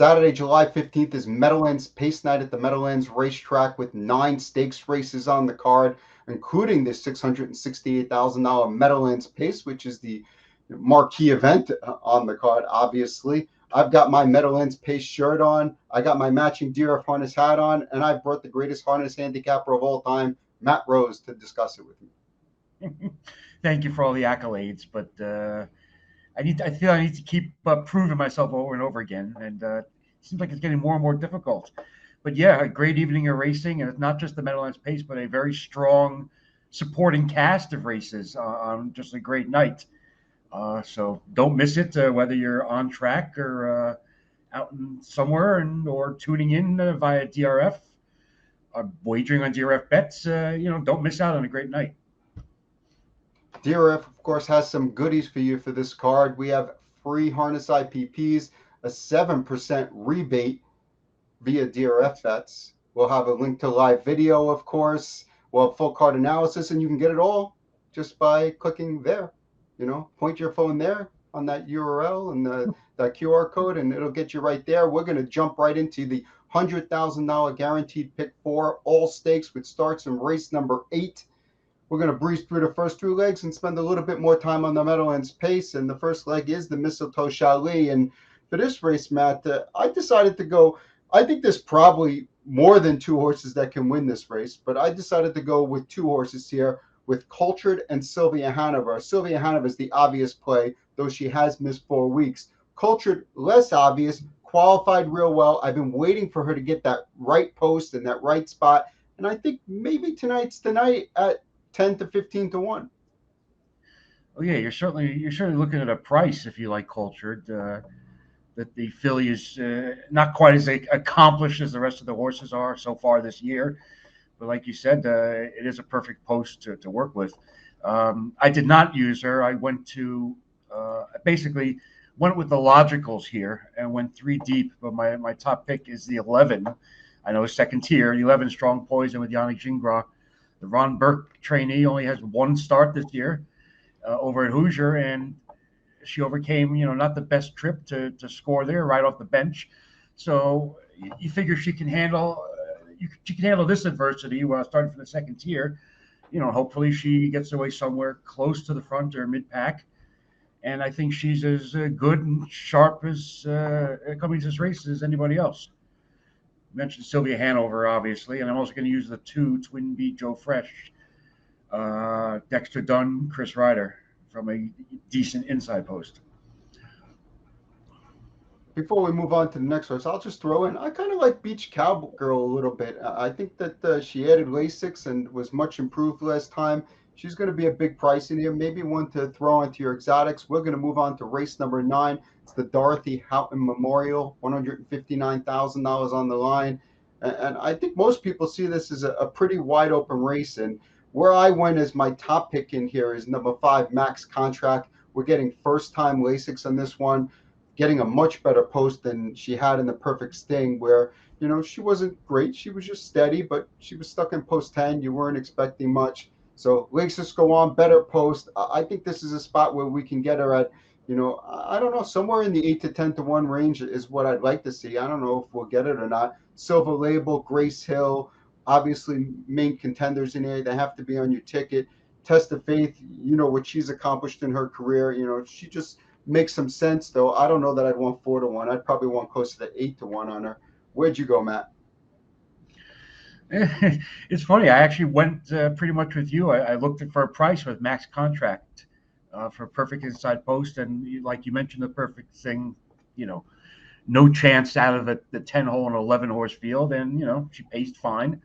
Saturday, July 15th is Meadowlands Pace Night at the Meadowlands Racetrack with 9 stakes races on the card, including the $668,000 Meadowlands Pace, which is the marquee event on the card, obviously. I've got my Meadowlands Pace shirt on. I got my matching DRF harness hat on, and I brought the greatest harness handicapper of all time, Matt Rose, to discuss it with me. Thank you for all the accolades, but I feel I need to keep proving myself over and over again, and it seems like it's getting more and more difficult. But yeah, a great evening of racing, and it's not just the Meadowlands Pace, but a very strong supporting cast of races on just a great night. So don't miss it, whether you're on track or out in somewhere or tuning in via DRF or wagering on DRF bets. Don't miss out on a great night. DRF, of course, has some goodies for you for this card. We have free harness IPPs, a 7% rebate via DRF bets. We'll have a link to live video, of course. We'll have full card analysis, and you can get it all just by clicking there. Point your phone there on that URL and that QR code, and it'll get you right there. We're going to jump right into the $100,000 guaranteed pick 4 all stakes, which starts in race number 8. We're going to breeze through the first 2 legs and spend a little bit more time on the Meadowlands Pace. And the first leg is the Mistletoe Chalet. And for this race, Matt, I decided to go. I think there's probably more than 2 horses that can win this race, but I decided to go with 2 horses here, with Cultured and Sylvia Hanover. Sylvia Hanover is the obvious play, though she has missed 4 weeks. Cultured, less obvious, qualified real well. I've been waiting for her to get that right post and that right spot. And I think maybe tonight's the night at 10 to 15 to 1. Oh yeah, you're certainly looking at a price if you like Cultured. That the filly is not quite as accomplished as the rest of the horses are so far this year, but like you said, it is a perfect post to work with. I did not use her. I went to basically went with the logicals here and went 3 deep. But my top pick is the 11. I know second tier, 11 Strong Poison with Yannick Gingras. The Ron Burke trainee only has 1 start this year over at Hoosier, and she overcame, not the best trip to score there right off the bench. So you figure she can handle this adversity while starting from the second tier. Hopefully she gets away somewhere close to the front or mid pack. And I think she's as good and sharp as coming to this race as anybody else. You mentioned Sylvia Hanover, obviously, and I'm also going to use the 2 Twin Beat Joe Fresh, Dexter Dunn, Chris Ryder, from a decent inside post. Before we move on to the next race, I'll just throw in, I kind of like Beach Cowgirl a little bit. I think that she added Lasix and was much improved last time. She's going to be a big price in here, maybe one to throw into your exotics. We're going to move on to race number 9. It's the Dorothy Houghton Memorial, $159,000 on the line. And I think most people see this as a pretty wide open race. And where I went as my top pick in here is number 5, Max Contract. We're getting first-time Lasix on this one, getting a much better post than she had in the Perfect Sting, where, she wasn't great. She was just steady, but she was stuck in post 10. You weren't expecting much. So Lasix go on, better post. I think this is a spot where we can get her at, I don't know, somewhere in the 8 to 10 to 1 range is what I'd like to see. I don't know if we'll get it or not. Silver Label, Grace Hill, obviously main contenders in here. They have to be on your ticket. Test of Faith, what she's accomplished in her career. She just makes some sense, though. I don't know that I'd want 4 to 1. I'd probably want closer to 8 to 1 on her. Where'd you go, Matt? It's funny. I actually went pretty much with you. I looked for a price with Max Contract for a perfect inside post, and like you mentioned, the Perfect Thing, no chance out of the 10 hole and 11 horse field, and she paced fine.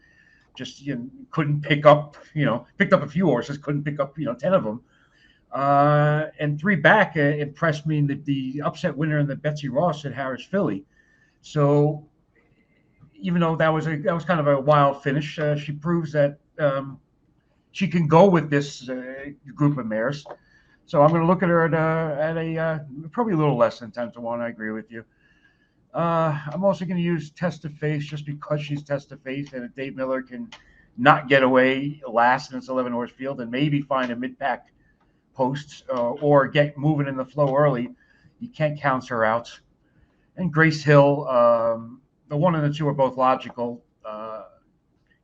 Just couldn't pick up, picked up a few horses, couldn't pick up 10 of them. And 3 back impressed me the upset winner in the Betsy Ross at Harris Philly. So even though that was kind of a wild finish, she proves that she can go with this group of mares. So I'm going to look at her at a probably a little less than 10 to 1. I agree with you. I'm also going to use Test of Faith just because she's Test of Faith, and if Dave Miller can not get away last in this 11 horse field and maybe find a mid pack post or get moving in the flow early, you can't count her out. And Grace Hill. The one and the two are both logical.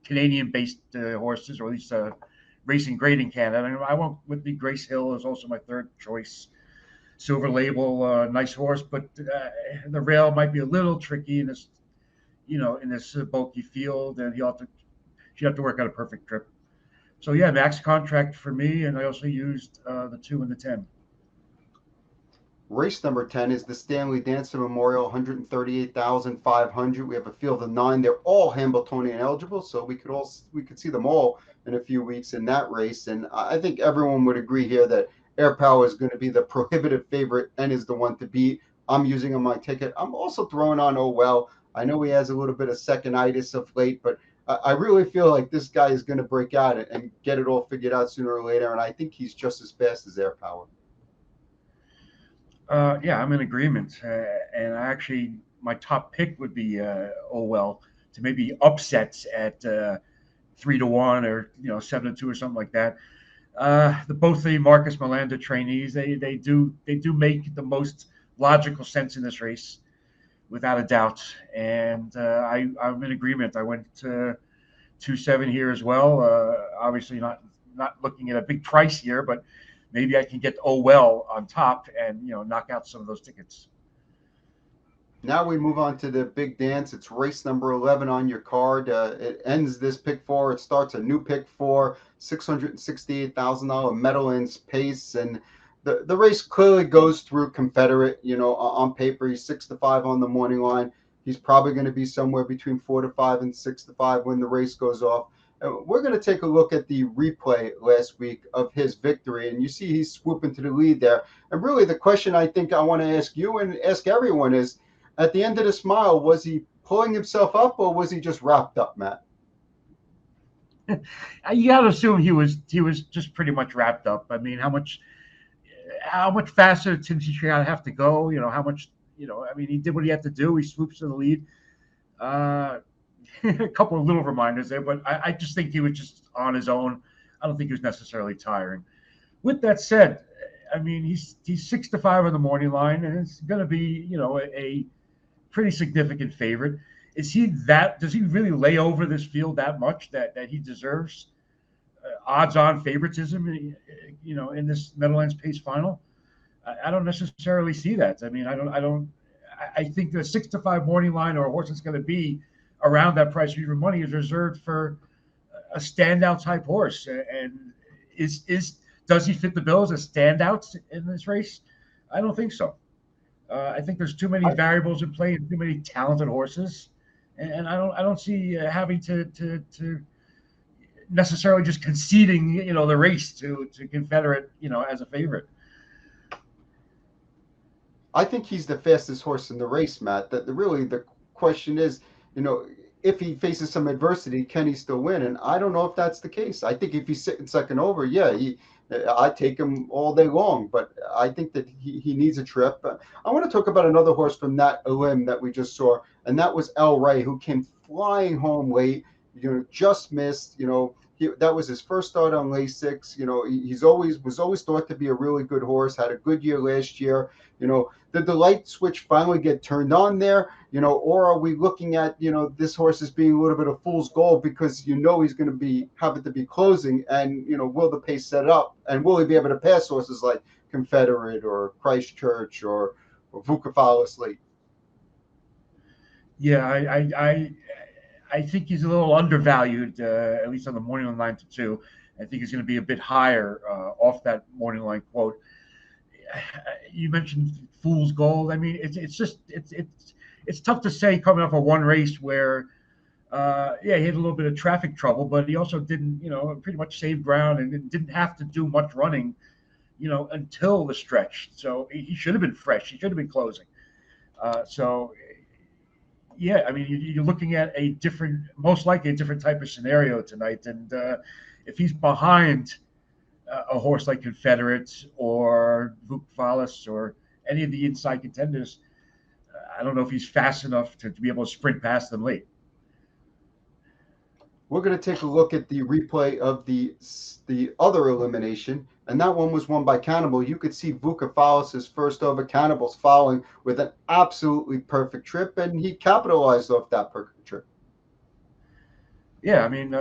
Canadian-based horses, or at least racing great in Canada. And I went with the Grace Hill is also my third choice. Silver Label, nice horse, but the rail might be a little tricky in this, in this bulky field, and she'd have to work out a perfect trip. So yeah, max contract for me, and I also used the 2 and the 10. Race number 10 is the Stanley Dancer Memorial, 138,500. We have a field of 9. They're all Hambletonian eligible, so we could see them all in a few weeks in that race. And I think everyone would agree here that Air Power is going to be the prohibitive favorite and is the one to beat. I'm using on my ticket. I'm also throwing on Oh Well. I know he has a little bit of second-itis of late, but I really feel like this guy is going to break out and get it all figured out sooner or later. And I think he's just as fast as Air Power. Yeah, I'm in agreement. And actually, my top pick would be Oh Well, to maybe upsets at 3-1 or 7-2 or something like that. Both the Marcus Melanda trainees, they do make the most logical sense in this race, without a doubt. And I'm in agreement. I went 2-7 here as well. Obviously not looking at a big price here, but maybe I can get Oh Well on top and knock out some of those tickets. Now we move on to the big dance. It's race number 11 on your card. It ends this pick 4. It starts a new pick 4, $668,000 Meadowlands pace. And the race clearly goes through Confederate. On paper, he's 6-5 on the morning line. He's probably going to be somewhere between 4-5 and 6-5 when the race goes off. We're going to take a look at the replay last week of his victory, and you see he's swooping to the lead there. And really the question I think I want to ask you and ask everyone is, at the end of this mile, was he pulling himself up or was he just wrapped up, Matt? You got to assume he was just pretty much wrapped up. I mean, how much faster did he have to go? How much? I mean, he did what he had to do. He swoops to the lead. A couple of little reminders there, but I just think he was just on his own. I don't think he was necessarily tiring. With that said, I mean, he's 6-5 on the morning line, and it's going to be a pretty significant favorite. Does he really lay over this field that much that he deserves odds-on favoritism? In this Meadowlands Pace final, I don't necessarily see that. I mean, I think the 6-5 morning line, or a horse that's going to be around that price of even money, is reserved for a standout type horse. And does he fit the bill as a standout in this race? I don't think so. I think there's too many variables in play and too many talented horses, and I don't see having to necessarily just conceding the race to Confederate as a favorite. I think he's the fastest horse in the race, Matt. Really the question is, if he faces some adversity, can he still win? And I don't know if that's the case. I think if he's sitting second over, yeah, I take him all day long, but I think that he needs a trip. I want to talk about another horse from that limb that we just saw, and that was El Rey, who came flying home late, just missed, that was his first start on Lasix. He's was always thought to be a really good horse, had a good year last year. Did the light switch finally get turned on there? Or are we looking at, this horse as being a little bit of fool's gold because he's going to be having to be closing, and, will the pace set up, and will he be able to pass horses like Confederate or Christchurch or Vucephalus late? Yeah, I think he's a little undervalued, at least on the morning line to 2. I think he's going to be a bit higher off that morning line quote. You mentioned fool's gold. I mean, it's tough to say coming off of one race where, he had a little bit of traffic trouble, but he also didn't, pretty much save ground and didn't have to do much running, until the stretch. So he should have been fresh. He should have been closing. Yeah, I mean, you're looking at most likely a different type of scenario tonight. And if he's behind a horse like Confederate or Vucephalus or any of the inside contenders, I don't know if he's fast enough to be able to sprint past them late. we're going to take a look at the replay of the other elimination, and that one was won by Cannibal. You could see Vukafalis' first over, Cannibal's following with an absolutely perfect trip, and he capitalized off that perfect trip. Yeah, I mean,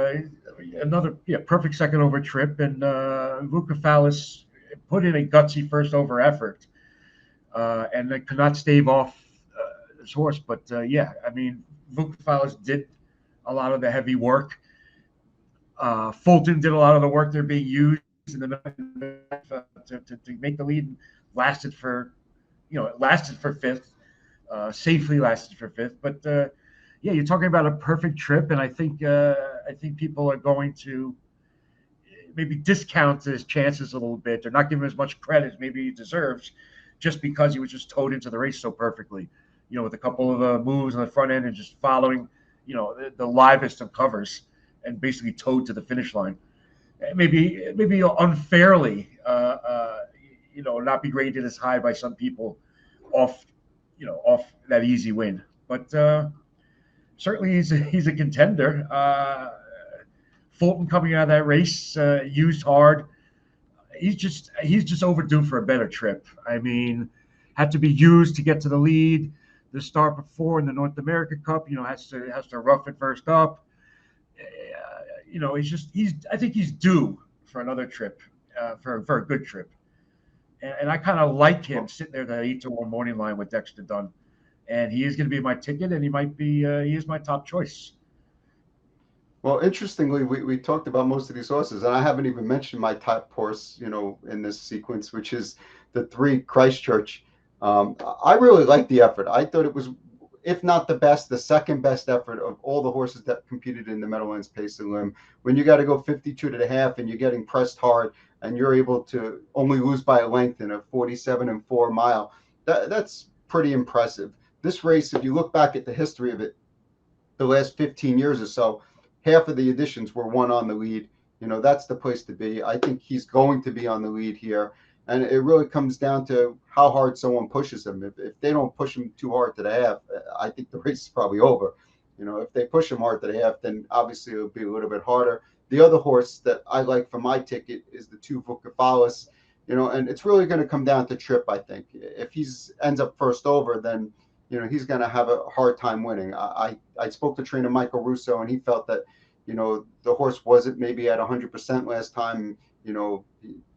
another perfect second over trip, and Vukafalis put in a gutsy first over effort, and they could not stave off his horse. But yeah, I mean, Vukafalis did a lot of the heavy work. Fulton did a lot of the work. They're being used in the to make the lead. Lasted for, it lasted for fifth, safely lasted for fifth. But yeah, you're talking about a perfect trip, and I think people are going to maybe discount his chances a little bit. They're not giving him as much credit as maybe he deserves, just because he was just towed into the race so perfectly. With a couple of moves on the front end and just following, the livest of covers, and basically towed to the finish line. Maybe unfairly, not be rated as high by some people off that easy win. But certainly he's a contender. Fulton coming out of that race, used hard. He's just overdue for a better trip. I mean, had to be used to get to the lead. The start before in the North America Cup, has to rough it first up. I think he's due for another trip, for a good trip. And I kind of like him sitting there that 8-1 morning line with Dexter Dunn. And he is going to be my ticket, and he is my top choice. Well, interestingly, we talked about most of these horses, and I haven't even mentioned my top horse, in this sequence, which is the 3 Christchurch. I really liked the effort. I thought it was, if not the best, the second best effort of all the horses that competed in the Meadowlands Pace and Limb. When you got to go 52.5 and you're getting pressed hard, and you're able to only lose by a length in a 47 4 mile, that's pretty impressive. This race, if you look back at the history of it, the last 15 years or so, half of the editions were won on the lead. That's the place to be. I think he's going to be on the lead here. And it really comes down to how hard someone pushes him. If they don't push him too hard to the half, I think the race is probably over. If they push him hard to the half, then obviously it'll be a little bit harder. The other horse that I like for my ticket is the 2 Vukafalis. And it's really going to come down to trip, I think. If he ends up first over, then he's going to have a hard time winning. I spoke to trainer Michael Russo, and he felt that, the horse wasn't maybe at 100% last time. The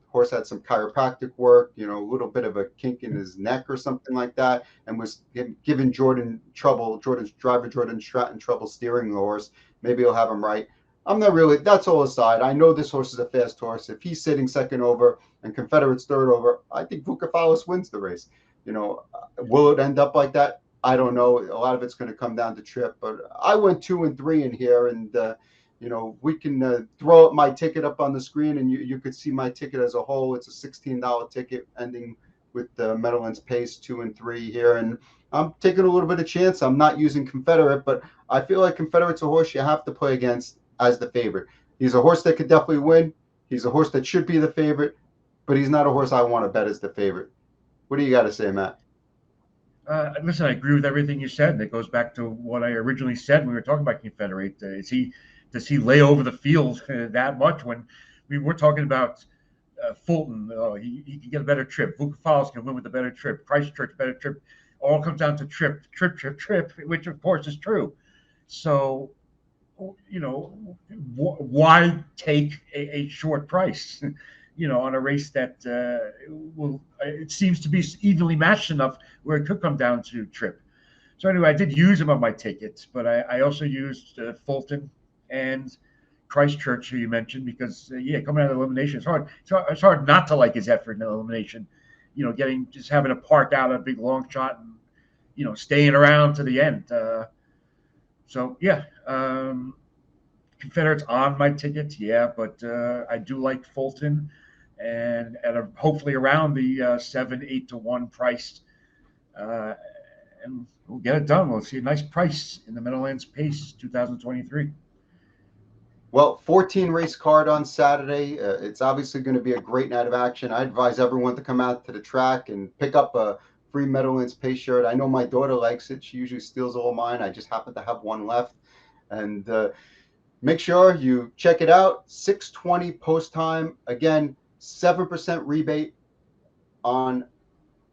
horse had some chiropractic work, a little bit of a kink in his neck or something like that, and was giving Jordan's driver, Jordan Stratton, trouble steering the horse. Maybe he'll have him right. I'm not really, that's all aside. I know this horse is a fast horse. If he's sitting second over and Confederate's third over, I think Vukafalis wins the race. Will it end up like that? I don't know. A lot of it's going to come down to trip, but I went 2 and 3 in here, and we can throw my ticket up on the screen, and you could see my ticket as a whole. It's a $16 ticket, ending with the Meadowlands Pace 2 and 3 here, and I'm taking a little bit of chance. I'm not using Confederate, but I feel like Confederate's a horse you have to play against as the favorite. He's a horse that could definitely win. He's a horse that should be the favorite, but he's not a horse I want to bet as the favorite. What do you got to say, Matt? Listen, I agree with everything you said. It goes back to what I originally said when we were talking about Confederate. Does he lay over the field that much? When we're talking about Fulton, he can get a better trip. Vukafalis can win with a better trip. Christchurch, better trip. All comes down to trip, which of course is true. So, why take a short price? On a race that it seems to be evenly matched enough where it could come down to trip. So anyway, I did use him on my tickets, but I also used Fulton and Christchurch, who you mentioned, because coming out of elimination, it's hard not to like his effort in elimination. Just having to park out a big long shot and staying around to the end. Confederate's on my ticket, but I do like Fulton, and at hopefully around the 7-8-1 price, and we'll get it done. We'll see a nice price in the Meadowlands Pace 2023. Well, 14 race card on Saturday. It's obviously going to be a great night of action. I advise everyone to come out to the track and pick up a free Meadowlands Pace shirt. I know my daughter likes it. She usually steals all mine. I just happen to have one left, and Make sure you check it out. 620 post time. Again, 7% rebate on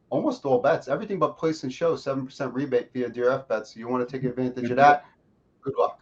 almost all bets. Everything but place and show, 7% rebate via DRF bets. So you want to take advantage of that. Good luck.